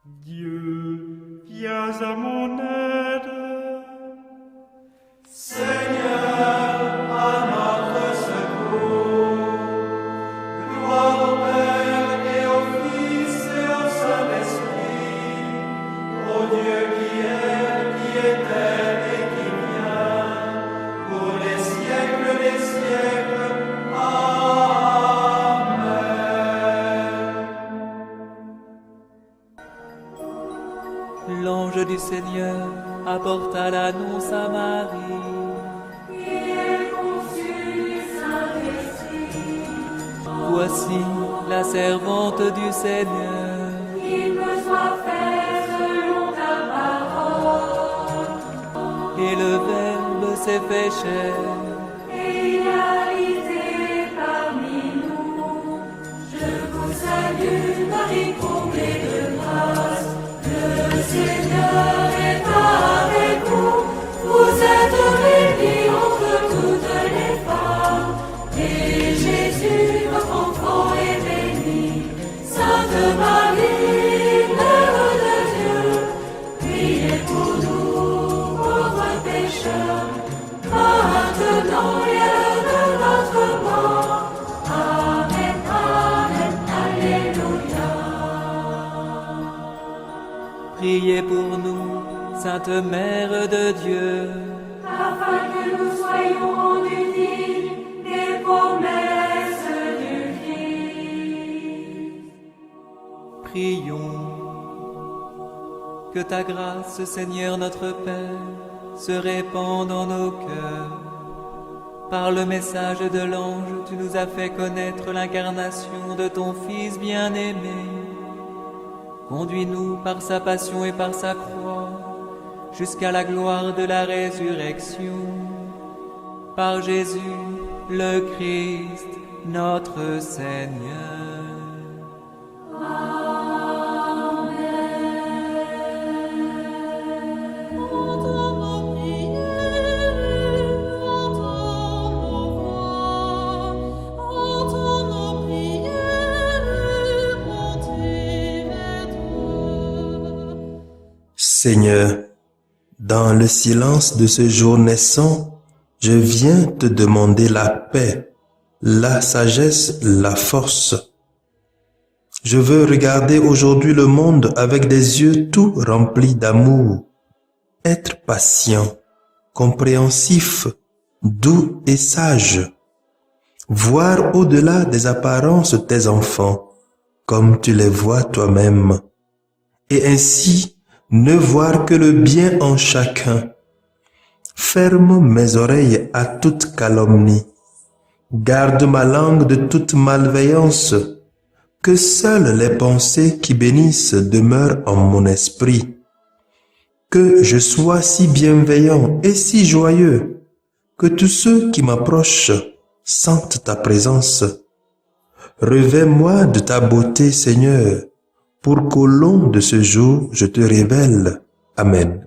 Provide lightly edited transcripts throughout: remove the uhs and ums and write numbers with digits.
Dieu, viens à mon aide. Seigneur, à notre secours. Gloire au Père et au Fils et au Saint-Esprit, au Dieu qui était et qui vient, pour les siècles des siècles. Amen. L'ange du Seigneur apporta l'annonce à Marie. Voici la servante du Seigneur. Qu'il me soit fait selon ta parole. Et le Verbe s'est fait chair. Et il a habité parmi nous. Je vous salue, Marie, comblée de grâce. Le Seigneur est avec vous. Vous êtes bénie entre toutes les femmes. Et Jésus, votre enfant, est béni. Sainte Marie, Mère de Dieu, priez pour nous, pauvres pécheurs, maintenant et à l'heure de notre mort. Amen, Amen, Alléluia. Priez pour nous, Sainte Mère de Dieu. Afin que nous soyons rendus dignes des promesses du Christ. Prions. Que ta grâce, Seigneur notre Père, se répande dans nos cœurs. Par le message de l'ange, tu nous as fait connaître l'incarnation de ton Fils bien-aimé. Conduis-nous par sa passion et par sa croix, jusqu'à la gloire de la résurrection. Par Jésus, le Christ, notre Seigneur. Seigneur, dans le silence de ce jour naissant, je viens te demander la paix, la sagesse, la force. Je veux regarder aujourd'hui le monde avec des yeux tout remplis d'amour, être patient, compréhensif, doux et sage, voir au-delà des apparences tes enfants, comme tu les vois toi-même, et ainsi ne voir que le bien en chacun. Ferme mes oreilles à toute calomnie. Garde ma langue de toute malveillance. Que seules les pensées qui bénissent demeurent en mon esprit. Que je sois si bienveillant et si joyeux, que tous ceux qui m'approchent sentent ta présence. Revêt-moi de ta beauté, Seigneur, pour qu'au long de ce jour, je te révèle. Amen.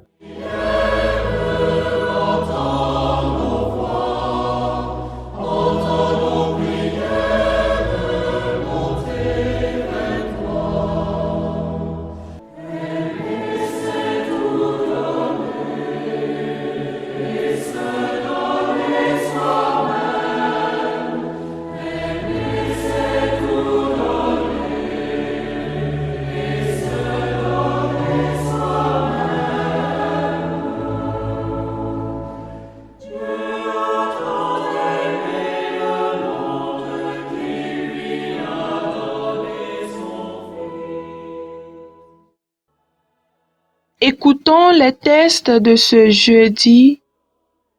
Écoutons les textes de ce jeudi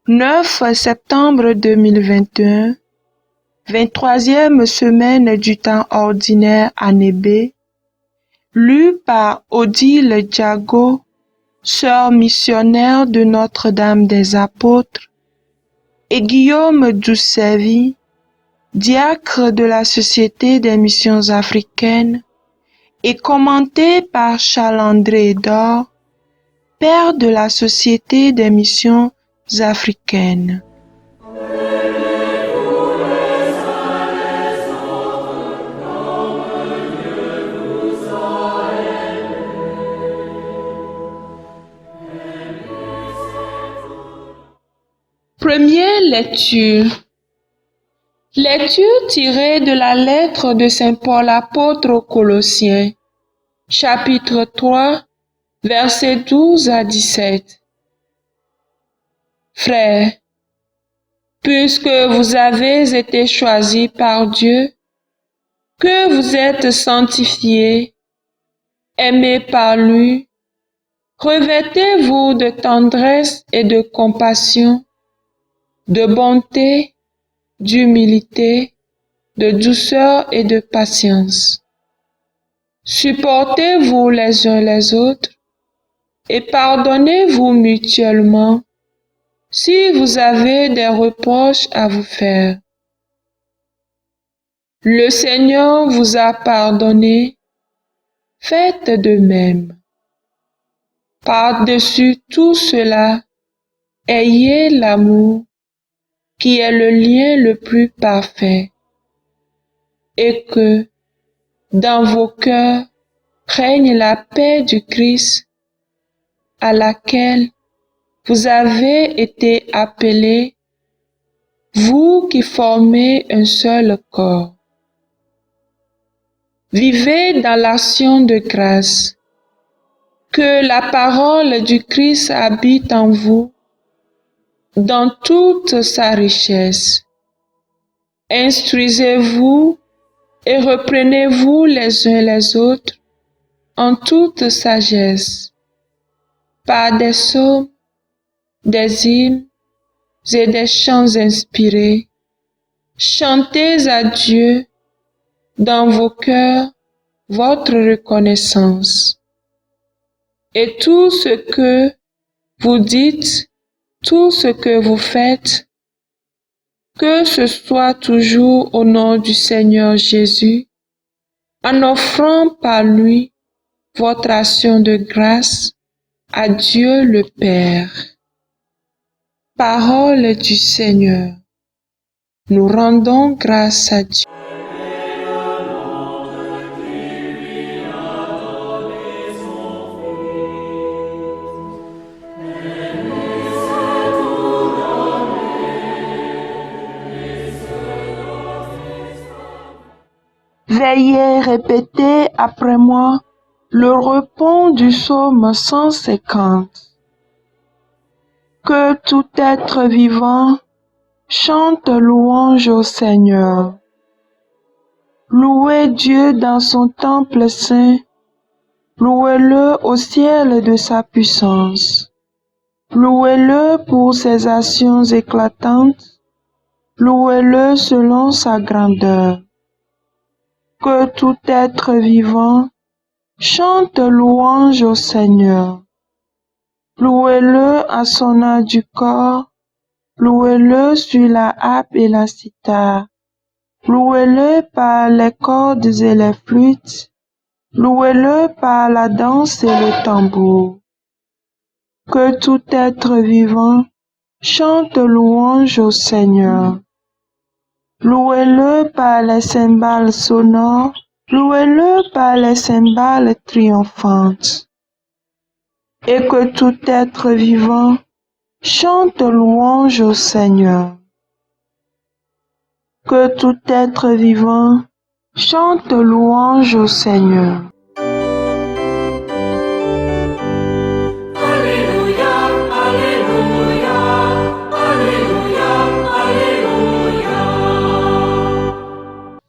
9 septembre 2021, 23e semaine du temps ordinaire année B, lu par Odile Diago, sœur missionnaire de Notre-Dame des Apôtres, et Guillaume Doucevi, diacre de la Société des missions africaines, et commenté par Charles-André Dor, père de la Société des missions africaines. Première lecture. Lecture tirée de la lettre de Saint Paul apôtre aux Colossiens, chapitre 3, versets 12 à 17. Frères, puisque vous avez été choisis par Dieu, que vous êtes sanctifiés, aimés par lui, revêtez-vous de tendresse et de compassion, de bonté, d'humilité, de douceur et de patience. Supportez-vous les uns les autres et pardonnez-vous mutuellement si vous avez des reproches à vous faire. Le Seigneur vous a pardonné, faites de même. Par-dessus tout cela, ayez l'amour, qui est le lien le plus parfait, et que, dans vos cœurs, règne la paix du Christ, à laquelle vous avez été appelés, vous qui formez un seul corps. Vivez dans l'action de grâce, que la parole du Christ habite en vous, dans toute sa richesse. Instruisez-vous et reprenez-vous les uns les autres en toute sagesse, par des psaumes, des hymnes et des chants inspirés. Chantez à Dieu dans vos cœurs votre reconnaissance. Et tout ce que vous dites, tout ce que vous faites, que ce soit toujours au nom du Seigneur Jésus, en offrant par lui votre action de grâce à Dieu le Père. Parole du Seigneur. Nous rendons grâce à Dieu. Veuillez répéter après moi le repos du psaume 150. Que tout être vivant chante louange au Seigneur. Louez Dieu dans son temple saint, louez-le au ciel de sa puissance. Louez-le pour ses actions éclatantes, louez-le selon sa grandeur. Que tout être vivant chante louange au Seigneur. Louez-le à son art du corps, louez-le sur la harpe et la cithare, louez-le par les cordes et les flûtes, louez-le par la danse et le tambour. Que tout être vivant chante louange au Seigneur. Louez-le par les cymbales sonores, louez-le par les cymbales triomphantes. Et que tout être vivant chante louange au Seigneur. Que tout être vivant chante louange au Seigneur. Alléluia, Alléluia, Alléluia, Alléluia.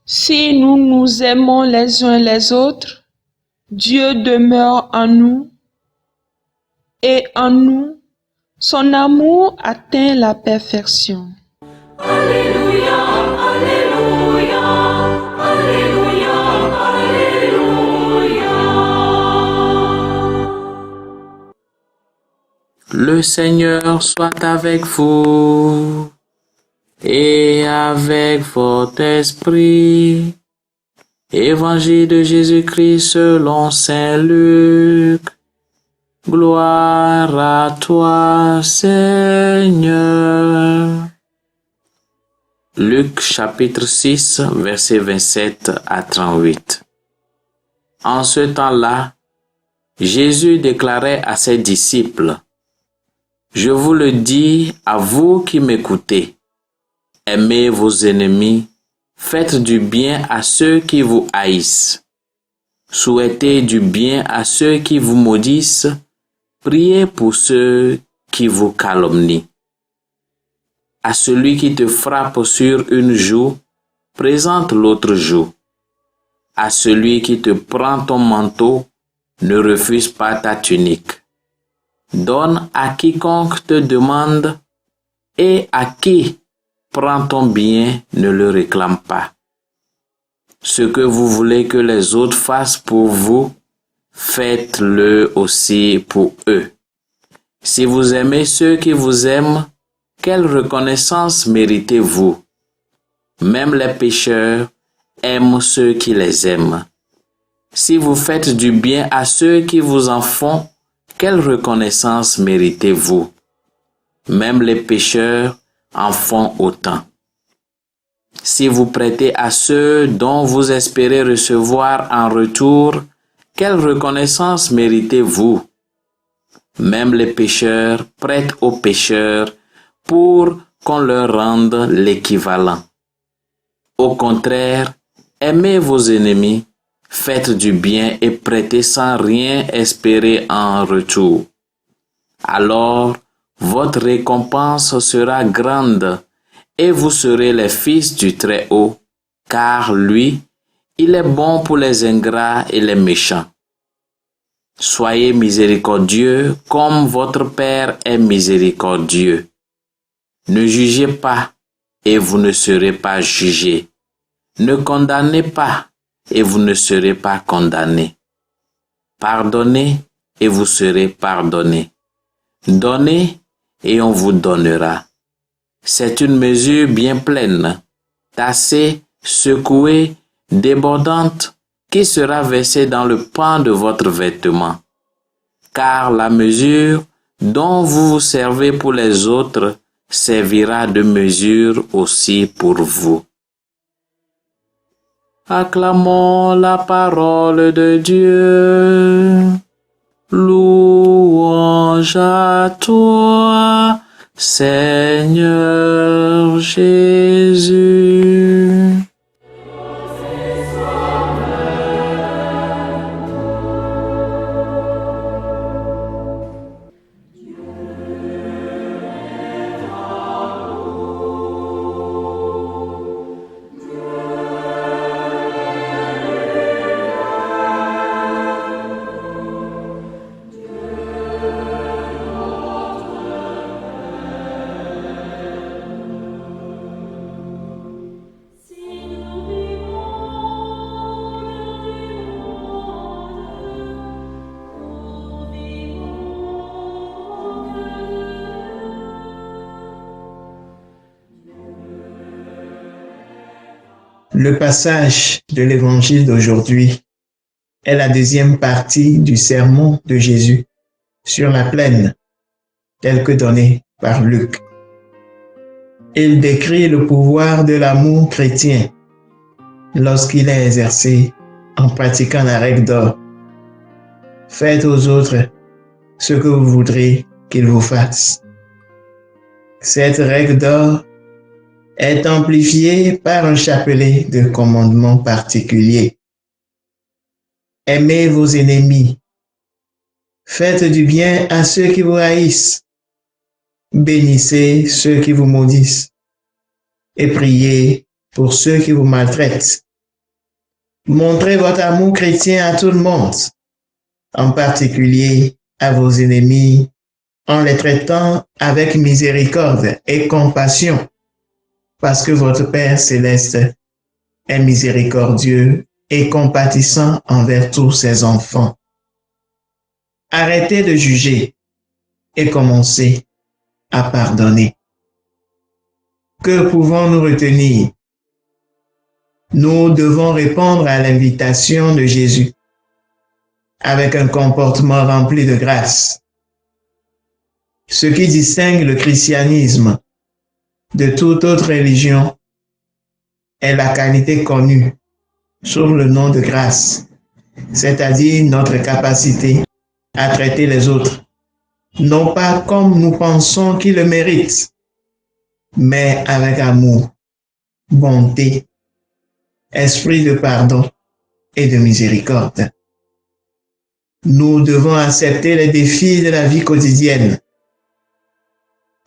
Si nous nous aimons les uns les autres, Dieu demeure en nous et en nous, son amour atteint la perfection. Alléluia, Alléluia, Alléluia, Alléluia. Le Seigneur soit avec vous et avec votre esprit. Évangile de Jésus-Christ selon Saint Luc. Gloire à toi, Seigneur. Luc chapitre 6, versets 27 à 38. En ce temps-là, Jésus déclarait à ses disciples: Je vous le dis à vous qui m'écoutez. Aimez vos ennemis, faites du bien à ceux qui vous haïssent. Souhaitez du bien à ceux qui vous maudissent, priez pour ceux qui vous calomnient. À celui qui te frappe sur une joue, présente l'autre joue. À celui qui te prend ton manteau, ne refuse pas ta tunique. Donne à quiconque te demande, et à qui prend ton bien, ne le réclame pas. Ce que vous voulez que les autres fassent pour vous, faites-le aussi pour eux. Si vous aimez ceux qui vous aiment, quelle reconnaissance méritez-vous? Même les pécheurs aiment ceux qui les aiment. Si vous faites du bien à ceux qui vous en font, quelle reconnaissance méritez-vous? Même les pécheurs en font autant. Si vous prêtez à ceux dont vous espérez recevoir en retour, quelle reconnaissance méritez-vous? Même les pécheurs prêtent aux pécheurs pour qu'on leur rende l'équivalent. Au contraire, aimez vos ennemis, faites du bien et prêtez sans rien espérer en retour. Alors, votre récompense sera grande et vous serez les fils du Très-Haut, car lui, il est bon pour les ingrats et les méchants. Soyez miséricordieux comme votre Père est miséricordieux. Ne jugez pas et vous ne serez pas jugés. Ne condamnez pas et vous ne serez pas condamnés. Pardonnez et vous serez pardonnés. Donnez et on vous donnera. C'est une mesure bien pleine, tassée, secouée, débordante, qui sera versée dans le pan de votre vêtement. Car la mesure dont vous vous servez pour les autres servira de mesure aussi pour vous. Acclamons la parole de Dieu. Louange à toi, Seigneur Jésus. Le passage de l'évangile d'aujourd'hui est la deuxième partie du sermon de Jésus sur la plaine, tel que donné par Luc. Il décrit le pouvoir de l'amour chrétien lorsqu'il est exercé en pratiquant la règle d'or. Faites aux autres ce que vous voudrez qu'ils vous fassent. Cette règle d'or est amplifiée par un chapelet de commandements particuliers. Aimez vos ennemis. Faites du bien à ceux qui vous haïssent. Bénissez ceux qui vous maudissent. Et priez pour ceux qui vous maltraitent. Montrez votre amour chrétien à tout le monde, en particulier à vos ennemis, en les traitant avec miséricorde et compassion, parce que votre Père céleste est miséricordieux et compatissant envers tous ses enfants. Arrêtez de juger et commencez à pardonner. Que pouvons-nous retenir? Nous devons répondre à l'invitation de Jésus avec un comportement rempli de grâce. Ce qui distingue le christianisme de toute autre religion est la qualité connue sous le nom de grâce, c'est-à-dire notre capacité à traiter les autres non pas comme nous pensons qu'il le mérite, mais avec amour, bonté, esprit de pardon et de miséricorde. Nous devons accepter les défis de la vie quotidienne.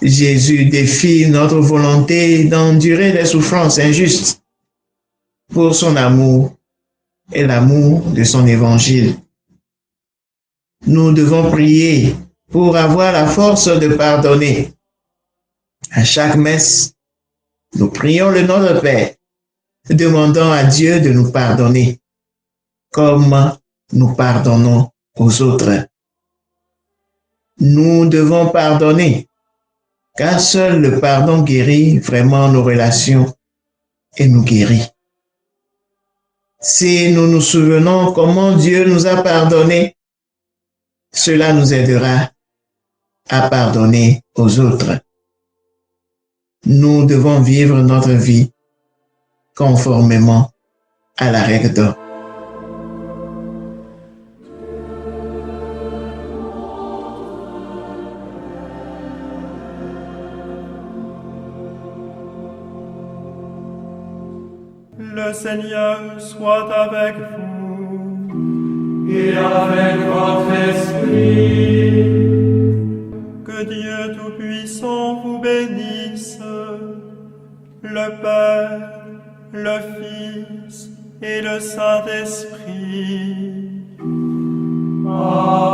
Jésus défie notre volonté d'endurer les souffrances injustes pour son amour et l'amour de son évangile. Nous devons prier pour avoir la force de pardonner. À chaque messe, nous prions le Notre Père, demandant à Dieu de nous pardonner, comme nous pardonnons aux autres. Nous devons pardonner, car seul le pardon guérit vraiment nos relations et nous guérit. Si nous nous souvenons comment Dieu nous a pardonnés, cela nous aidera à pardonner aux autres. Nous devons vivre notre vie conformément à la règle d'or. Le Seigneur soit avec vous. Et avec votre esprit. Que Dieu Tout-Puissant vous bénisse, le Père, le Fils et le Saint-Esprit. Amen.